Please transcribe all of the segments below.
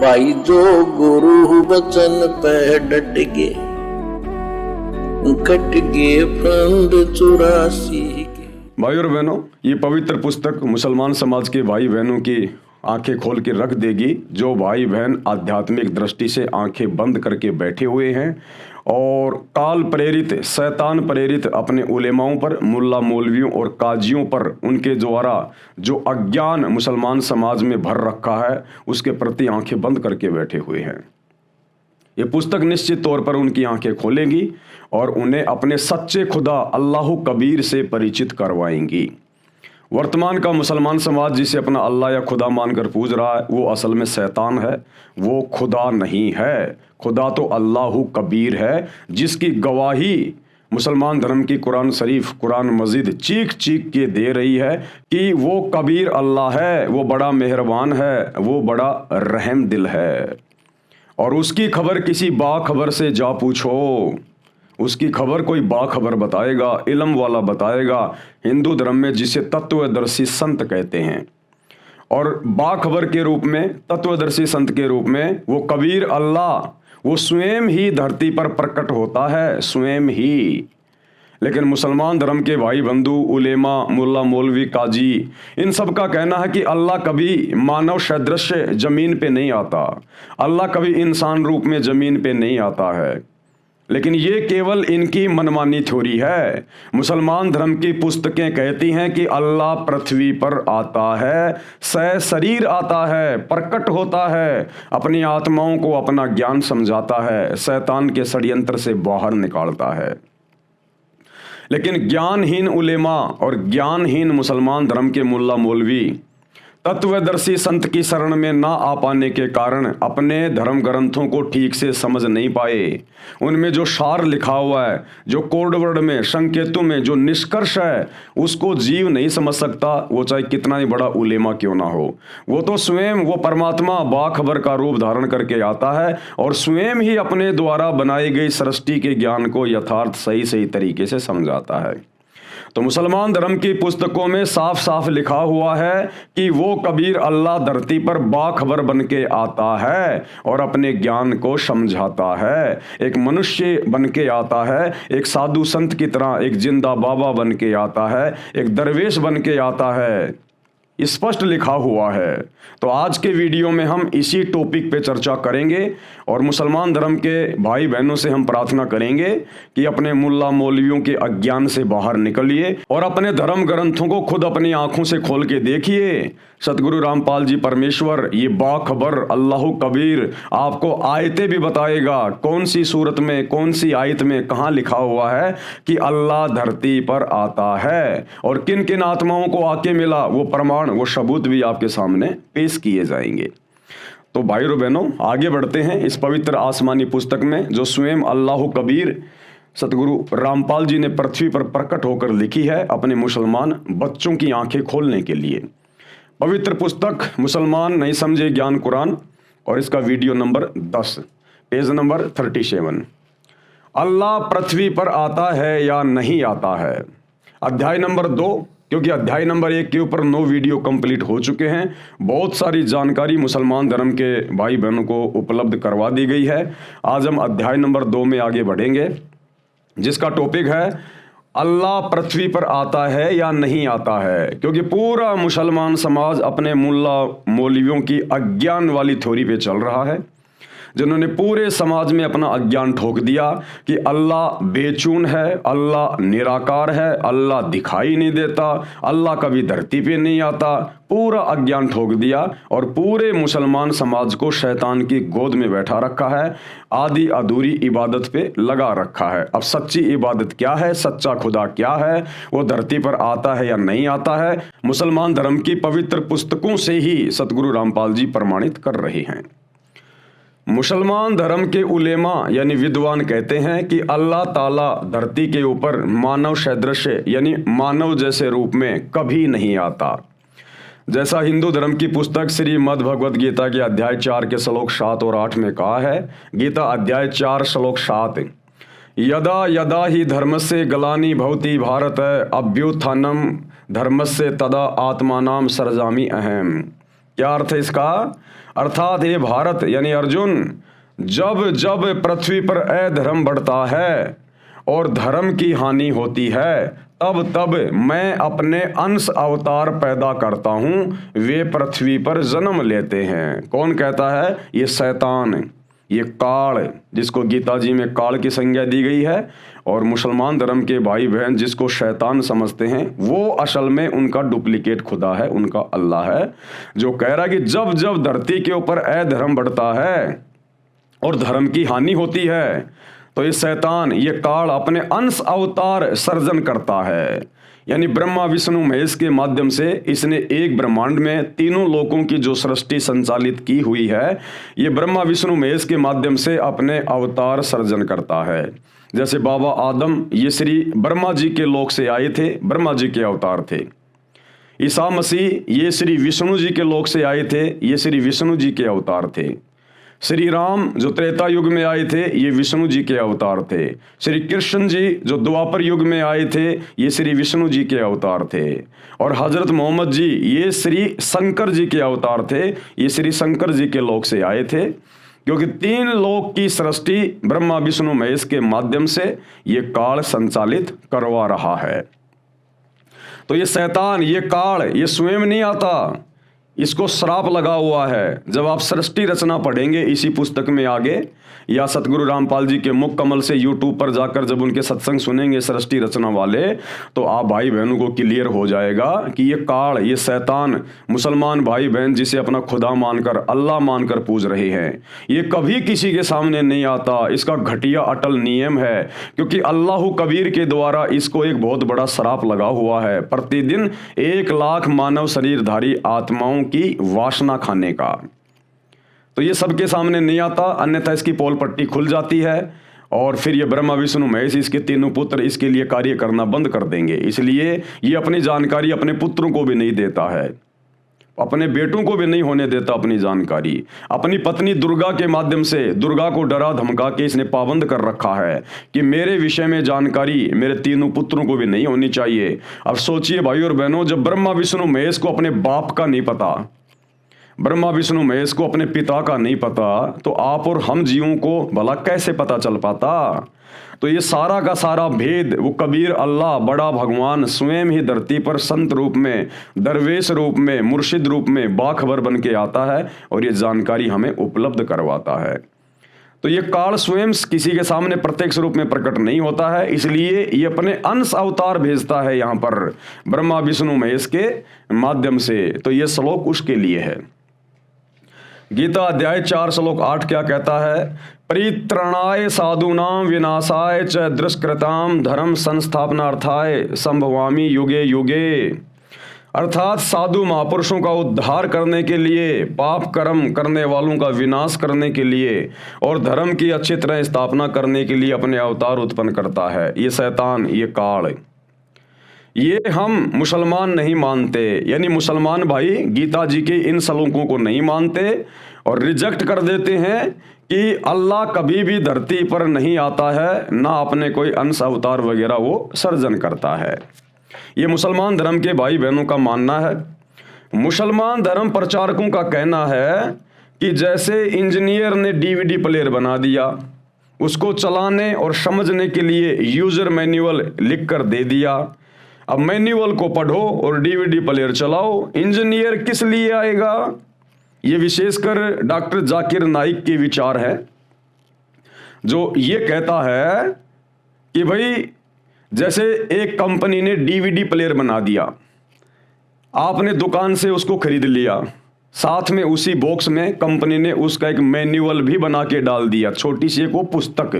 भाई जो गुरु वचन पे डट गए, कट गए फंद 84 के। भाई और बहनों, ये पवित्र पुस्तक मुसलमान समाज के भाई बहनों की आंखें खोल के रख देगी। जो भाई बहन आध्यात्मिक दृष्टि से आंखें बंद करके बैठे हुए हैं और काल प्रेरित, शैतान प्रेरित अपने उलेमाओं पर, मुल्ला मौलवियों और काजियों पर उनके द्वारा जो अज्ञान मुसलमान समाज में भर रखा है, उसके प्रति आंखें बंद करके बैठे हुए हैं। ये पुस्तक निश्चित तौर पर उनकी आंखें खोलेंगी और उन्हें अपने सच्चे खुदा अल्लाह कबीर से परिचित करवाएंगी। वर्तमान का मुसलमान समाज जिसे अपना अल्लाह या खुदा मानकर पूज रहा है, वो असल में शैतान है, वो खुदा नहीं है। खुदा तो अल्लाह कबीर है, जिसकी गवाही मुसलमान धर्म की कुरान शरीफ, कुरान मजीद चीख चीख के दे रही है कि वो कबीर अल्लाह है, वो बड़ा मेहरबान है, वो बड़ा रहम दिल है। और उसकी खबर किसी बाखबर से जा पूछो, उसकी खबर कोई बाखबर बताएगा, इल्म वाला बताएगा। हिंदू धर्म में जिसे तत्वदर्शी संत कहते हैं, और बाखबर के रूप में, तत्वदर्शी संत के रूप में वो कबीर अल्लाह, वो स्वयं ही धरती पर प्रकट होता है, स्वयं ही। लेकिन मुसलमान धर्म के भाई बंधु, उलेमा, मुल्ला मौलवी, काजी, इन सब का कहना है कि अल्लाह कभी मानव सदृश जमीन पे नहीं आता, अल्लाह कभी इंसान रूप में जमीन पे नहीं आता है। लेकिन ये केवल इनकी मनमानी थ्योरी है। मुसलमान धर्म की पुस्तकें कहती हैं कि अल्लाह पृथ्वी पर आता है, सशरीर आता है, प्रकट होता है, अपनी आत्माओं को अपना ज्ञान समझाता है, शैतान के षड्यंत्र से बाहर निकालता है। लेकिन ज्ञानहीन उलेमा और ज्ञानहीन मुसलमान धर्म के मुल्ला मौलवी तत्वदर्शी संत की शरण में ना आ पाने के कारण अपने धर्म ग्रंथों को ठीक से समझ नहीं पाए। उनमें जो सार लिखा हुआ है, जो कोडवर्ड में, संकेतों में जो निष्कर्ष है, उसको जीव नहीं समझ सकता, वो चाहे कितना ही बड़ा उलेमा क्यों ना हो। वो तो स्वयं वो परमात्मा बाखबर का रूप धारण करके आता है और स्वयं ही अपने द्वारा बनाई गई सृष्टि के ज्ञान को यथार्थ सही सही तरीके से समझाता है। तो मुसलमान धर्म की पुस्तकों में साफ साफ लिखा हुआ है कि वो कबीर अल्लाह धरती पर बाखबर बन के आता है और अपने ज्ञान को समझाता है। एक मनुष्य बन के आता है, एक साधु संत की तरह, एक जिंदा बाबा बन के आता है, एक दरवेश बन के आता है, स्पष्ट लिखा हुआ है। तो आज के वीडियो में हम इसी टॉपिक पे चर्चा करेंगे और मुसलमान धर्म के भाई बहनों से हम प्रार्थना करेंगे कि अपने मुल्ला मौलवियों के अज्ञान से बाहर निकलिए और अपने धर्म ग्रंथों को खुद अपनी आंखों से खोल के देखिए। सतगुरु रामपाल जी परमेश्वर, ये बाखबर अल्लाह कबीर आपको आयतें भी बताएगा, कौन सी सूरत में, कौन सी आयत में कहाँ लिखा हुआ है कि अल्लाह धरती पर आता है और किन किन आत्माओं को आके मिला, वो प्रमाण, वो सबूत भी आपके सामने पेश किए जाएंगे। तो भाई और बहनों, आगे बढ़ते हैं इस पवित्र आसमानी पुस्तक में जो स्वयं अल्लाह कबीर सतगुरु रामपाल जी ने पृथ्वी पर प्रकट होकर लिखी है अपने मुसलमान बच्चों की आंखें खोलने के लिए। पवित्र पुस्तक मुसलमान नहीं समझे ज्ञान कुरान, और इसका वीडियो नंबर 10, पेज नंबर 37। अल्लाह पृथ्वी पर आता है या नहीं आता है, अध्याय नंबर 2, क्योंकि अध्याय नंबर 1 के ऊपर 9 वीडियो कंप्लीट हो चुके हैं। बहुत सारी जानकारी मुसलमान धर्म के भाई बहनों को उपलब्ध करवा दी गई है। आज हम अध्याय नंबर 2 में आगे बढ़ेंगे, जिसका टॉपिक है अल्लाह पृथ्वी पर आता है या नहीं आता है। क्योंकि पूरा मुसलमान समाज अपने मुल्ला मौलवियों की अज्ञान वाली थ्योरी पे चल रहा है, जिन्होंने पूरे समाज में अपना अज्ञान ठोक दिया कि अल्लाह बेचून है, अल्लाह निराकार है, अल्लाह दिखाई नहीं देता, अल्लाह कभी धरती पे नहीं आता। पूरा अज्ञान ठोक दिया और पूरे मुसलमान समाज को शैतान की गोद में बैठा रखा है, आधी अधूरी इबादत पे लगा रखा है। अब सच्ची इबादत क्या है, सच्चा खुदा क्या है, वो धरती पर आता है या नहीं आता है, मुसलमान धर्म की पवित्र पुस्तकों से ही सतगुरु रामपाल जी प्रमाणित कर रहे हैं। मुसलमान धर्म के उलेमा यानी विद्वान कहते हैं कि अल्लाह ताला धरती के ऊपर मानव सदृश यानी मानव जैसे रूप में कभी नहीं आता। जैसा हिंदू धर्म की पुस्तक श्रीमद् भगवद गीता के अध्याय 4 के श्लोक 7 और 8 में कहा है, गीता अध्याय 4 श्लोक 7, यदा यदा ही धर्मस्य ग्लानि भवति भारत अभ्युत्थानम धर्मस्य तदा आत्मानाम सर्जामि अहम। क्या अर्थ है इसका? अर्थात ये भारत यानी अर्जुन, जब जब पृथ्वी पर अधर्म बढ़ता है और धर्म की हानि होती है, तब तब मैं अपने अंश अवतार पैदा करता हूं, वे पृथ्वी पर जन्म लेते हैं। कौन कहता है? ये शैतान, ये काल, जिसको गीता जी में काल की संज्ञा दी गई है, और मुसलमान धर्म के भाई बहन जिसको शैतान समझते हैं, वो असल में उनका डुप्लीकेट खुदा है, उनका अल्लाह है, जो कह रहा है कि जब जब धरती के ऊपर अधर्म बढ़ता है और धर्म की हानि होती है, तो ये शैतान, ये काल अपने अंश अवतार सर्जन करता है। यानी ब्रह्मा विष्णु महेश के माध्यम से इसने एक ब्रह्मांड में तीनों लोकों की जो सृष्टि संचालित की हुई है, ये ब्रह्मा विष्णु महेश के माध्यम से अपने अवतार सर्जन करता है। जैसे बाबा आदम, ये श्री ब्रह्मा जी के लोक से आए थे, ब्रह्मा जी के अवतार थे। ईसा मसीह, ये श्री विष्णु जी के लोक से आए थे, ये श्री विष्णु जी के अवतार थे। श्री राम जो त्रेता युग में आए थे, ये विष्णु जी के अवतार थे। श्री कृष्ण जी जो द्वापर युग में आए थे, ये श्री विष्णु जी के अवतार थे। और हजरत मोहम्मद जी, ये श्री शंकर जी के अवतार थे, ये श्री शंकर जी के लोक से आए थे। क्योंकि तीन लोक की सृष्टि ब्रह्मा विष्णु महेश के माध्यम से ये काल संचालित करवा रहा है। तो ये शैतान, ये काल, ये स्वयं नहीं आता, इसको श्राप लगा हुआ है। जब आप सृष्टि रचना पढ़ेंगे इसी पुस्तक में आगे, या सतगुरु रामपाल जी के मुख कमल से यूट्यूब पर जाकर जब उनके सत्संग सुनेंगे सृष्टि रचना वाले, तो आप भाई बहनों को क्लियर हो जाएगा कि ये काल, ये शैतान, मुसलमान भाई बहन जिसे अपना खुदा मानकर, अल्लाह मानकर पूज रहे हैं, ये कभी किसी के सामने नहीं आता। इसका घटिया अटल नियम है, क्योंकि अल्लाह कबीर के द्वारा इसको एक बहुत बड़ा श्राप लगा हुआ है, प्रतिदिन 1 लाख मानव शरीरधारी आत्माओं की वासना खाने का। तो ये सबके सामने नहीं आता, अन्यथा इसकी पोल पट्टी खुल जाती है और फिर ये ब्रह्मा विष्णु महेश, इसके तीनों पुत्र इसके लिए कार्य करना बंद कर देंगे। इसलिए ये अपनी जानकारी अपने पुत्रों को भी नहीं देता है, अपने बेटों को भी नहीं होने देता अपनी जानकारी। अपनी पत्नी दुर्गा के माध्यम से, दुर्गा को डरा धमका के इसने पाबंद कर रखा है कि मेरे विषय में जानकारी मेरे तीनों पुत्रों को भी नहीं होनी चाहिए। अब सोचिए भाई और बहनों, जब ब्रह्मा विष्णु महेश को अपने बाप का नहीं पता, ब्रह्मा विष्णु महेश को अपने पिता का नहीं पता, तो आप और हम जीवों को भला कैसे पता चल पाता? तो ये सारा का सारा भेद वो कबीर अल्लाह, बड़ा भगवान स्वयं ही धरती पर संत रूप में, दरवेश रूप में, मुर्शिद रूप में बाखबर बन के आता है और ये जानकारी हमें उपलब्ध करवाता है। तो ये काल स्वयं किसी के सामने प्रत्यक्ष रूप में प्रकट नहीं होता है, इसलिए ये अपने अंश अवतार भेजता है यहाँ पर ब्रह्मा विष्णु महेश के माध्यम से। तो ये श्लोक उसके लिए है। गीता अध्याय 4 श्लोक 8 क्या कहता है? परित्रणाय साधूनां विनाशाय च दुष्कृतां धर्म संस्थापनार्थाय संभवामि युगे युगे। अर्थात साधु महापुरुषों का उद्धार करने के लिए, पाप कर्म करने वालों का विनाश करने के लिए और धर्म की अच्छी तरह स्थापना करने के लिए अपने अवतार उत्पन्न करता है ये शैतान, ये काल। ये हम मुसलमान नहीं मानते, यानी मुसलमान भाई गीता जी के इन श्लोकों को नहीं मानते और रिजेक्ट कर देते हैं कि अल्लाह कभी भी धरती पर नहीं आता है, ना अपने कोई अंश अवतार वगैरह वो सर्जन करता है। ये मुसलमान धर्म के भाई बहनों का मानना है। मुसलमान धर्म प्रचारकों का कहना है कि जैसे इंजीनियर ने डीवीडी प्लेयर बना दिया, उसको चलाने और समझने के लिए यूजर मैनुअल लिख कर दे दिया, अब मैनुअल को पढ़ो और डीवीडी प्लेयर चलाओ, इंजीनियर किस लिए आएगा? ये विशेषकर डॉक्टर जाकिर नाइक के विचार है, जो ये कहता है कि भाई जैसे एक कंपनी ने डीवीडी प्लेयर बना दिया, आपने दुकान से उसको खरीद लिया, साथ में उसी बॉक्स में कंपनी ने उसका एक मैनुअल भी बना के डाल दिया, छोटी सी एक वो पुस्तक,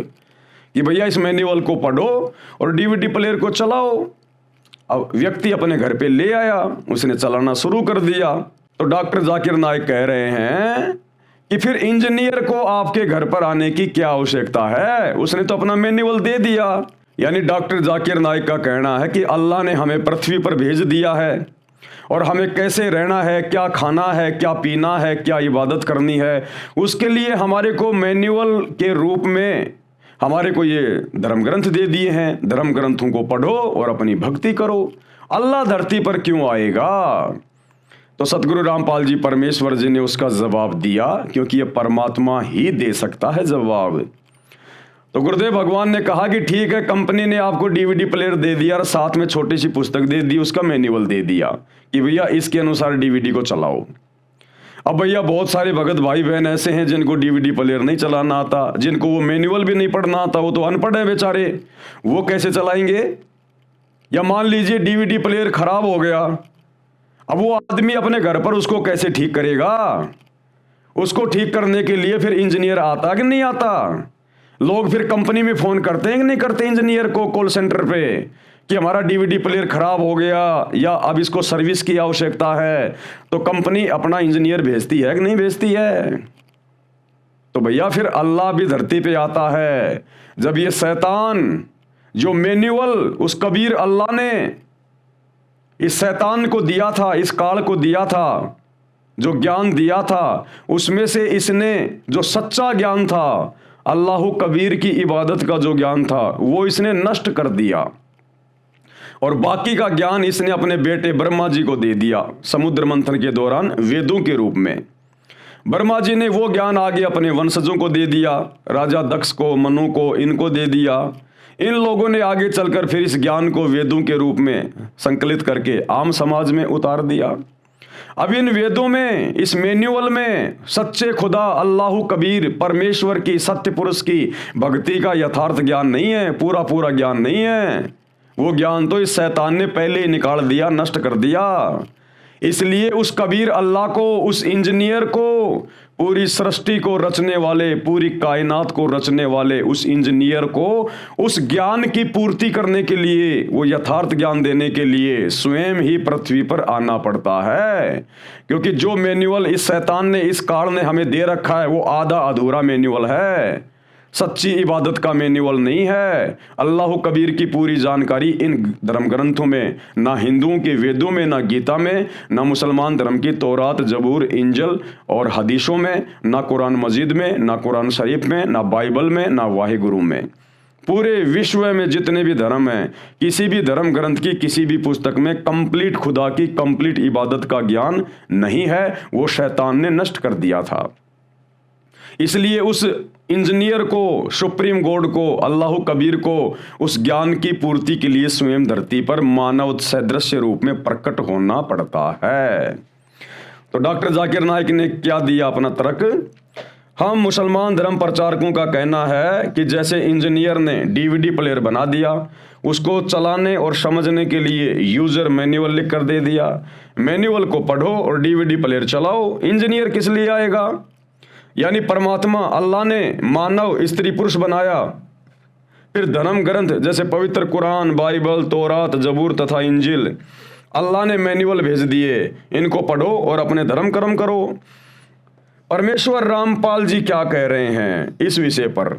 कि भैया इस मैनुअल को पढ़ो और डीवीडी प्लेयर को चलाओ। अब व्यक्ति अपने घर पे ले आया, उसने चलाना शुरू कर दिया। तो डॉक्टर जाकिर नाइक कह रहे हैं कि फिर इंजीनियर को आपके घर पर आने की क्या आवश्यकता है, उसने तो अपना मैनुअल दे दिया। यानी डॉक्टर जाकिर नाइक का कहना है कि अल्लाह ने हमें पृथ्वी पर भेज दिया है और हमें कैसे रहना है, क्या खाना है, क्या पीना है, क्या इबादत करनी है, उसके लिए हमारे को मैनुअल के रूप में हमारे को ये धर्म ग्रंथ दे दिए हैं। धर्म ग्रंथों को पढ़ो और अपनी भक्ति करो। अल्लाह धरती पर क्यों आएगा? तो सतगुरु रामपाल जी परमेश्वर जी ने उसका जवाब दिया, क्योंकि ये परमात्मा ही दे सकता है जवाब। तो गुरुदेव भगवान ने कहा कि ठीक है, कंपनी ने आपको डीवीडी प्लेयर दे दिया और साथ में छोटी सी पुस्तक दे दी, उसका मैनुअल दे दिया कि भैया इसके अनुसार डीवीडी को चलाओ। अब भैया बहुत सारे भगत भाई बहन ऐसे हैं जिनको डीवीडी प्लेयर नहीं चलाना आता, जिनको वो मैनुअल भी नहीं पढ़ना आता, वो तो अनपढ़ है बेचारे, वो कैसे चलाएंगे? या मान लीजिए डीवीडी प्लेयर खराब हो गया, अब वो आदमी अपने घर पर उसको कैसे ठीक करेगा? उसको ठीक करने के लिए फिर इंजीनियर आता कि नहीं आता? लोग फिर कंपनी में फोन करते हैं कि नहीं करते इंजीनियर को, कॉल सेंटर पे, कि हमारा डीवीडी प्लेयर खराब हो गया या अब इसको सर्विस की आवश्यकता है, तो कंपनी अपना इंजीनियर भेजती है कि नहीं भेजती है? तो भैया फिर अल्लाह भी धरती पे आता है जब ये शैतान जो मैनुअल उस कबीर अल्लाह ने इस शैतान को दिया था, इस काल को दिया था, जो ज्ञान दिया था, उसमें से इसने जो सच्चा ज्ञान था, अल्लाह कबीर की इबादत का जो ज्ञान था, वो इसने नष्ट कर दिया और बाकी का ज्ञान इसने अपने बेटे ब्रह्मा जी को दे दिया समुद्र मंथन के दौरान वेदों के रूप में। ब्रह्मा जी ने वो ज्ञान आगे अपने वंशजों को दे दिया, राजा दक्ष को, मनु को, इनको दे दिया। इन लोगों ने आगे चलकर फिर इस ज्ञान को वेदों के रूप में संकलित करके आम समाज में उतार दिया। अब इन वेदों में, इस मैनुअल में सच्चे खुदा अल्लाह कबीर परमेश्वर की, सत्य पुरुष की भक्ति का यथार्थ ज्ञान नहीं है, पूरा पूरा ज्ञान नहीं है। वो ज्ञान तो इस शैतान ने पहले ही निकाल दिया, नष्ट कर दिया। इसलिए उस कबीर अल्लाह को, उस इंजीनियर को, पूरी सृष्टि को रचने वाले, पूरी कायनात को रचने वाले उस इंजीनियर को उस ज्ञान की पूर्ति करने के लिए, वो यथार्थ ज्ञान देने के लिए स्वयं ही पृथ्वी पर आना पड़ता है। क्योंकि जो मैनुअल इस शैतान ने, इस काल ने हमें दे रखा है, वो आधा अधूरा मैनुअल है, सच्ची इबादत का मैनुअल नहीं है। अल्लाह कबीर की पूरी जानकारी इन धर्म ग्रंथों में, ना हिंदुओं के वेदों में, ना गीता में, ना मुसलमान धर्म की तौरात, जबूर, इंजल और हदीसों में, ना कुरान मजीद में, ना कुरान शरीफ में, ना बाइबल में, ना वाहिगुरु में। पूरे विश्व में जितने भी धर्म हैं, किसी भी धर्म ग्रंथ की किसी भी पुस्तक में कंप्लीट खुदा की कंप्लीट इबादत का ज्ञान नहीं है, वो शैतान ने नष्ट कर दिया था। इसलिए उस इंजीनियर को, सुप्रीम गॉड को, अल्लाह कबीर को उस ज्ञान की पूर्ति के लिए स्वयं धरती पर मानव सदृश रूप में प्रकट होना पड़ता है। तो डॉक्टर जाकिर नाइक ने क्या दिया अपना तर्क? हम मुसलमान धर्म प्रचारकों का कहना है कि जैसे इंजीनियर ने डीवीडी प्लेयर बना दिया, उसको चलाने और समझने के लिए यूजर मैनुअल लिख कर दे दिया, मैनुअल को पढ़ो और डीवीडी प्लेयर चलाओ, इंजीनियर किस लिए आएगा? यानी परमात्मा अल्लाह ने मानव स्त्री पुरुष बनाया, फिर धर्म ग्रंथ जैसे पवित्र कुरान, बाइबल, तौरात, जबूर तथा इंजिल अल्लाह ने मैनुअल भेज दिए, इनको पढ़ो और अपने धर्म कर्म करो। परमेश्वर रामपाल जी क्या कह रहे हैं इस विषय पर?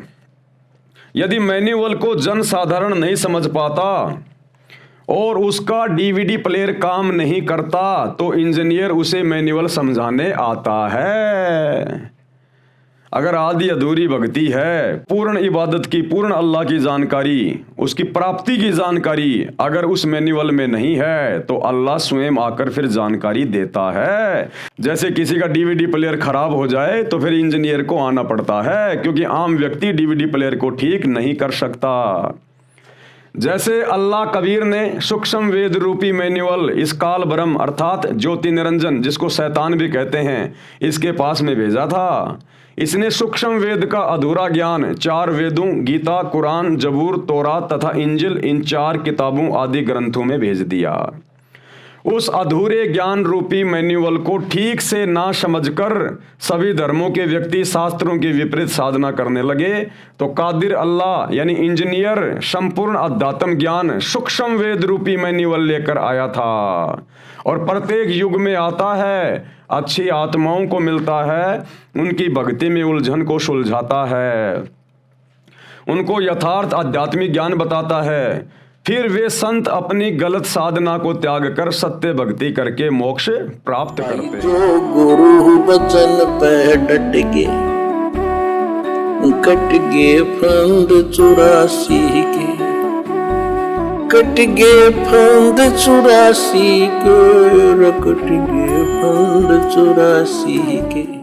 यदि मैनुअल को जन साधारण नहीं समझ पाता और उसका डीवीडी प्लेयर काम नहीं करता, तो इंजीनियर उसे मैनुअल समझाने आता है। अगर आदि अधूरी भक्ति है, पूर्ण इबादत की, पूर्ण अल्लाह की जानकारी, उसकी प्राप्ति की जानकारी अगर उस मैनुअल में नहीं है, तो अल्लाह स्वयं आकर फिर जानकारी देता है। जैसे किसी का डीवीडी प्लेयर खराब हो जाए तो फिर इंजीनियर को आना पड़ता है, क्योंकि आम व्यक्ति डीवीडी प्लेयर को ठीक नहीं कर सकता। जैसे अल्लाह कबीर ने सूक्ष्म वेद रूपी मैनुअल इस काल ब्रह्म अर्थात ज्योति निरंजन, जिसको शैतान भी कहते हैं, इसके पास में भेजा था। इसने सूक्ष्म वेद का अधूरा ज्ञान 4 वेदों, गीता, कुरान, जबूर, तौरात तथा इंजिल, इन 4 किताबों आदि ग्रंथों में भेज दिया। उस अधूरे ज्ञान रूपी मैनुअल को ठीक से ना समझकर सभी धर्मों के व्यक्ति शास्त्रों की विपरीत साधना करने लगे, तो कादिर अल्लाह यानी इंजीनियर संपूर्ण अध्यात्म ज्ञान सूक्ष्म वेद रूपी मैनुअल लेकर आया था और प्रत्येक युग में आता है, अच्छी आत्माओं को मिलता है, उनकी भक्ति में उलझन को सुलझाता है, उनको यथार्थ आध्यात्मिक ज्ञान बताता है। फिर वे संत अपनी गलत साधना को त्याग कर सत्य भक्ति करके मोक्ष प्राप्त करते हैं। जो गुरु बचन पे डट गए, कट गए फंद 84 के, कट गए फंद 84 के, कट गए फंद 84 के